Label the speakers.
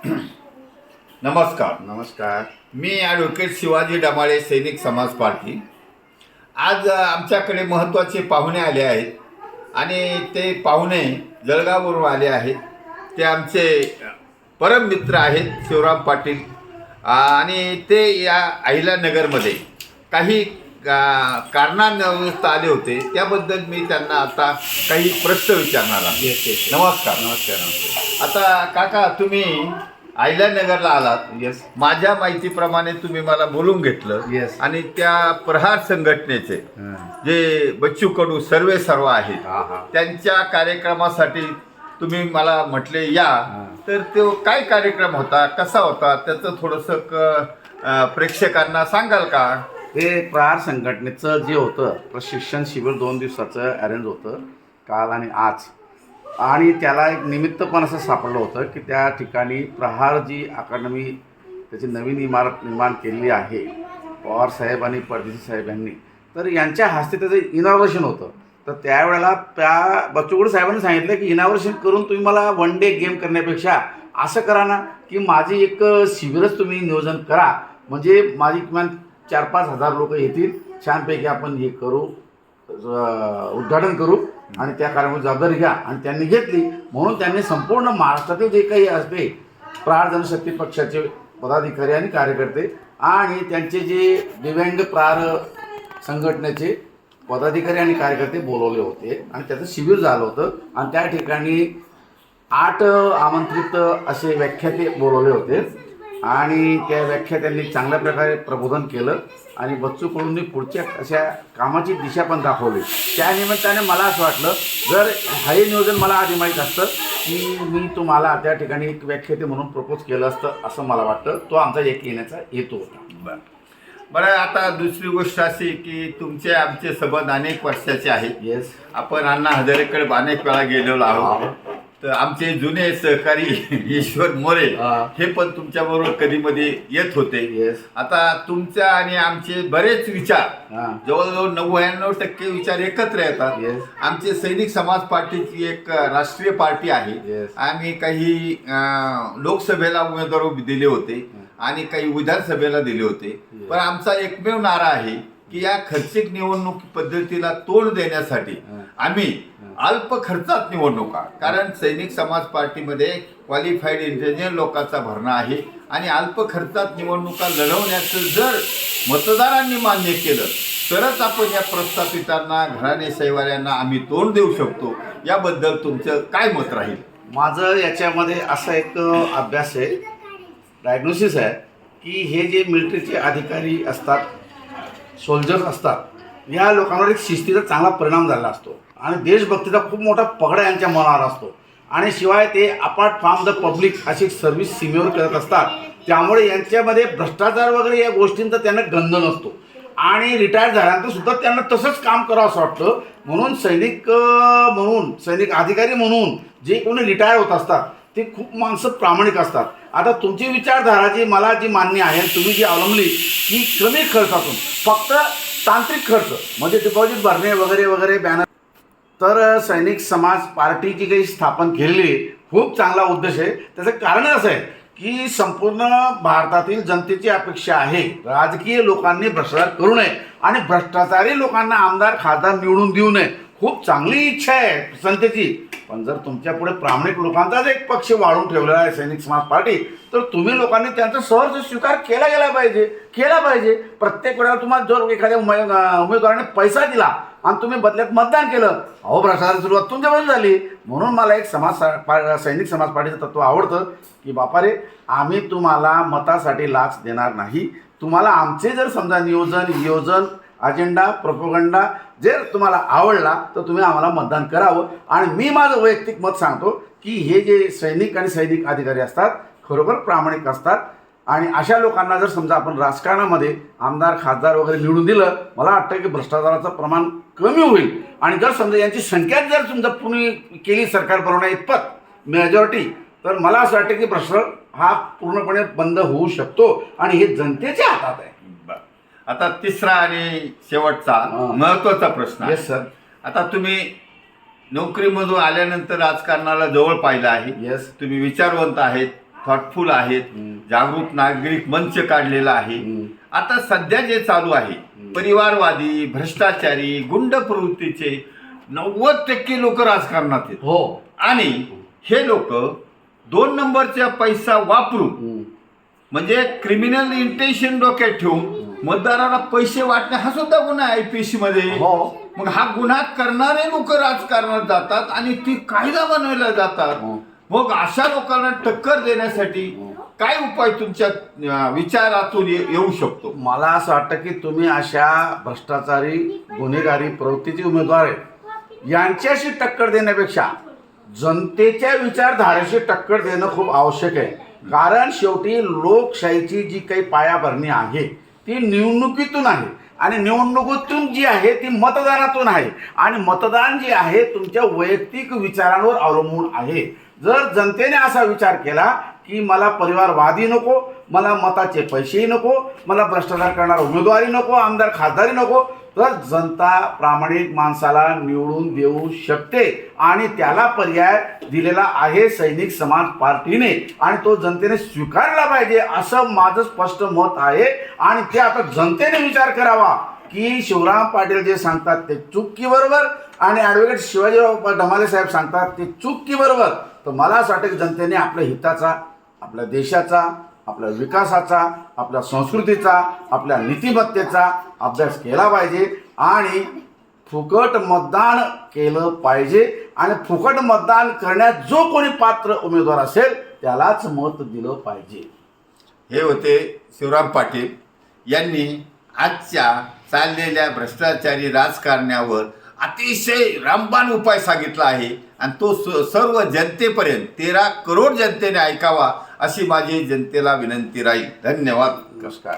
Speaker 1: नमस्कार.
Speaker 2: नमस्कार.
Speaker 1: मी ॲडव्होकेट शिवाजी डमाळे, सैनिक समाज पार्टी. आज आमच्याकडे महत्त्वाचे पाहुणे आले आहेत आणि ते पाहुणे जळगाववरून आले आहेत. ते आमचे परम मित्र आहेत शिवराम पाटील आणि ते या अहिल्यानगरमध्ये काही कारणानिमित्त आले होते. त्याबद्दल मी त्यांना आता काही प्रश्न विचारणार आहे. नमस्कार.
Speaker 2: नमस्कार.
Speaker 1: आता काका, तुम्ही अहिल्यानगरला आलात.
Speaker 2: येस.
Speaker 1: माझ्या माहितीप्रमाणे तुम्ही मला बोलून घेतलं.
Speaker 2: Yes.
Speaker 1: आणि त्या प्रहार संघटनेचे जे बच्चू कडू सर्व आहेत त्यांच्या कार्यक्रमासाठी तुम्ही मला म्हटले या. तर तो काय कार्यक्रम होता, कसा होता, त्याचं थोडंसं प्रेक्षकांना सांगाल का?
Speaker 2: हे प्रहार संघटनेचं जे होतं प्रशिक्षण शिबिर 2 दिवसाचं अरेंज होतं काल आणि आज. आणि त्याला एक निमित्त पण असं सापडलं होतं की त्या ठिकाणी प्रहार जी अकादमी त्याची नवीन इमारत निर्माण केलेली आहे पवार साहेब आणि परदेशी साहेब यांनी, तर यांच्या हस्ते त्याचं इनॉग्रेशन होतं. तर त्यावेळेला त्या बच्चू कडू साहेबांनी सांगितलं की इनॉग्रेशन करून तुम्ही मला वन डे गेम करण्यापेक्षा असं करा ना की माझी एक शिबिरच तुम्ही नियोजन करा, म्हणजे माझी किमान 4-5 हजार लोक येतील, छानपैकी आपण हे करू, उद्घाटन करू आणि त्या कार्यक्रमाची जबाबदारी घ्या. आणि त्यांनी घेतली. म्हणून त्यांनी संपूर्ण महाराष्ट्रातील जे काही असते प्रहार जनशक्ती पक्षाचे पदाधिकारी आणि कार्यकर्ते आणि त्यांचे जे दिव्यांग प्रहार संघटनेचे पदाधिकारी आणि कार्यकर्ते बोलवले होते आणि त्याचं शिबिर झालं होतं. आणि त्या ठिकाणी 8 आमंत्रित असे व्याख्याते बोलवले होते आणि त्या व्याख्यात्यांनी चांगल्या प्रकारे प्रबोधन केलं आणि बच्चू कडूंनी पुढच्या अशा कामाची दिशा पण दाखवली. त्या निमित्ताने मला असं वाटलं, जर हे नियोजन मला आधी माहीत असतं की मी तुम्हाला त्या ठिकाणी एक व्याख्याते म्हणून प्रपोज केलं असतं, असं मला वाटतं. तो आमचा एक येण्याचा हेतू होता.
Speaker 1: बरं, आता दुसरी गोष्ट अशी की तुमचे आमचे संबंध अनेक वर्षाचे आहेत.
Speaker 2: येस.
Speaker 1: आपण अण्णा हजारेकडे अनेक वेळा गेलेलो आहोत. तर आमचे जुने सहकारी ईश्वर मोरे हे पण तुमच्याबरोबर कधी मध्ये येत होते.
Speaker 2: येस.
Speaker 1: आता तुमच्या आणि आमचे बरेच विचार, जवळजवळ 99% विचार एकत्र येतात.
Speaker 2: येस.
Speaker 1: आमचे सैनिक समाज पार्टीची एक राष्ट्रीय पार्टी आहे.
Speaker 2: येस.
Speaker 1: आम्ही काही लोकसभेला उमेदवार दिले होते आणि काही विधानसभेला दिले होते. पण आमचा एकमेव नारा आहे की या खर्चिक निवडणूक पद्धतीला तोंड देण्यासाठी आम्ही अल्प खर्चात निवडणुका, कारण सैनिक समाज पार्टीमध्ये क्वालिफाईड इंटेलिजंट लोकांचा भरणा आहे आणि अल्प खर्चात निवडणुका लढवण्याचं जर मतदारांनी मान्य केलं तरच आपण या प्रस्थापितांना, घराणेशाहीवाल्यांना आम्ही तोंड देऊ शकतो. याबद्दल तुमचं काय मत राहील?
Speaker 2: माझं याच्यामध्ये असा एक अभ्यास आहे, डायग्नोसिस आहे की हे जे मिलिटरीचे अधिकारी असतात, सोल्जर्स असतात, या लोकांवर एक शिस्तीचा चांगला परिणाम झाला असतो आणि देशभक्तीचा खूप मोठा पगडा यांच्या मनावर असतो. आणि शिवाय ते अपार्ट फ्रॉम द पब्लिक अशी सर्व्हिस सीमेवर करत असतात. त्यामुळे यांच्यामध्ये भ्रष्टाचार वगैरे या गोष्टींचा त्यांना गंध नसतो आणि रिटायर झाल्यानंतर सुद्धा त्यांना तसंच काम करावं असं वाटतं. म्हणून सैनिक अधिकारी म्हणून जे कोणी रिटायर होत असतात ते खूप माणसं प्रामाणिक असतात. आता तुमची विचारधारा जी मला जी मान्य आहे, तुम्ही जी अवलंबली की कमी खर्चातून फक्त तांत्रिक खर्च म्हणजे डिपॉझिट भरणे वगैरे वगैरे बॅनर, तर सैनिक समाज पार्टी जी काही स्थापन केलेली खूप चांगला उद्देश आहे. त्याचं कारण असं आहे की संपूर्ण भारतातील जनतेची अपेक्षा आहे राजकीय लोकांनी भ्रष्टाचार करू नये आणि भ्रष्टाचारी लोकांना आमदार खासदार निवडून देऊ नये. खूप चांगली इच्छा आहे जनतेची. पण जर तुमच्या पुढे प्रामाणिक लोकांचाच एक पक्ष वाढून ठेवलेला आहे सैनिक समाज पार्टी, तर तुम्ही लोकांनी त्यांचा सहज स्वीकार केला पाहिजे. प्रत्येक वेळेला तुम्हाला जर एखाद्या उमेदवाराने पैसा दिला आणि तुम्ही बदल्यात मतदान केलं, भ्रष्टाचाराची सुरुवात तुमच्यापासून झाली. म्हणून मला एक सैनिक समाज पार्टीचं तत्व आवडतं की बापा रे, आम्ही तुम्हाला मतासाठी लाच देणार नाही. तुम्हाला आमचे जर समजा नियोजन अजेंडा प्रोपोगंडा जर तुम्हाला आवडला तर तुम्ही आम्हाला मतदान करावं. आणि मी माझं वैयक्तिक मत सांगतो की हे जे सैनिक आणि सैनिक अधिकारी असतात खरोखर प्रामाणिक असतात आणि अशा लोकांना जर समजा आपण राजकारणामध्ये आमदार खासदार वगैरे निवडून दिलं, मला वाटतं की भ्रष्टाचाराचं प्रमाण कमी होईल. आणि जर समजा यांची संख्या जर समजा पूर्ण केली सरकार बनवण्या इतपत मेजॉरिटी, तर मला असं वाटतं की भ्रष्टाचार हा पूर्णपणे बंद होऊ शकतो आणि हे जनतेच्या हातात आहे.
Speaker 1: आता तिसरा आणि शेवटचा महत्त्वाचा प्रश्न आहे.
Speaker 2: Yes sir.
Speaker 1: आता तुम्ही नोकरीमधून आल्यानंतर राजकारणाला जवळ पाहिलं आहे.
Speaker 2: येस.
Speaker 1: तुम्ही विचारवंत आहेत, थॉटफुल आहेत, जागृत नागरिक मंच काढलेला आहे. आता सध्या जे चालू आहे परिवारवादी, भ्रष्टाचारी, गुंड प्रवृत्तीचे 90% लोक राजकारणात आहेत.
Speaker 2: हो.
Speaker 1: आणि हे लोक 2 नंबरचा पैसा वापरून म्हणजे क्रिमिनल इंटेन्शन डोक्यात ठेवून मतदाराला पैसे वाटणे हा सुद्धा गुन्हा आहे IPC मध्ये. मग हा गुन्हा करणारे लोक राजकारणात जातात आणि ती कायदा बनवायला जातात. मग अशा लोकांना टक्कर देण्यासाठी काय उपाय तुमच्या विचारातून येऊ शकतो?
Speaker 2: मला असं वाटतं की तुम्ही अशा भ्रष्टाचारी गुन्हेगारी प्रवृत्तीचे उमेदवार आहेत यांच्याशी टक्कर देण्यापेक्षा जनतेच्या विचारधारेशी टक्कर देणं खूप आवश्यक आहे. कारण शेवटी लोकशाहीची जी काही पायाभरणी आहे ती निवडणुकीतून आहे आणि निवडणुकीतून जी आहे ती मतदानातून आहे आणि मतदान जे आहे तुमच्या वैयक्तिक विचारांवर अवलंबून आहे. जर जनतेने असा विचार केला की मला परिवारवादी नको, मला मताचे पैसेही नको, मला भ्रष्टाचार करणारा उमेदवारी नको, आमदार खासदारी नको, तर जनता प्रामाणिक माणसाला निवडून देऊ शकते आणि त्याला पर्याय दिलेला आहे सैनिक समाज पार्टीने आणि तो जनतेने स्वीकारला पाहिजे असं माझं स्पष्ट मत आहे. आणि ते आता जनतेने विचार करावा की शिवराम पाटील जे सांगतात ते चूक की बरोबर आणि ॲडव्होकेट शिवाजीराव ढमाले साहेब सांगतात ते चूक की बरोबर. तर मला असं वाटतं की जनतेने आपल्या हिताचा, आपल्या देशाचा, आपल्या विकासाचा, आपल्या संस्कृतीचा, आपल्या नीतिमत्तेचा अभ्यास केला पाहिजे आणि फुकट मतदान केलं पाहिजे आणि फुकट मतदान करण्यात जो कोणी पात्र उमेदवार असेल त्यालाच मत दिलं पाहिजे.
Speaker 1: हे होते शिवराम पाटील यांनी आजच्या चाललेल्या भ्रष्टाचारी राजकारण्यावर अतिशय रामबाण उपाय सांगितला आहे आणि तो सर्व जनतेपर्यंत 13 करोड जनतेने ऐकावा अशी माझी जनतेला विनंती राहील. धन्यवाद.
Speaker 2: नमस्कार.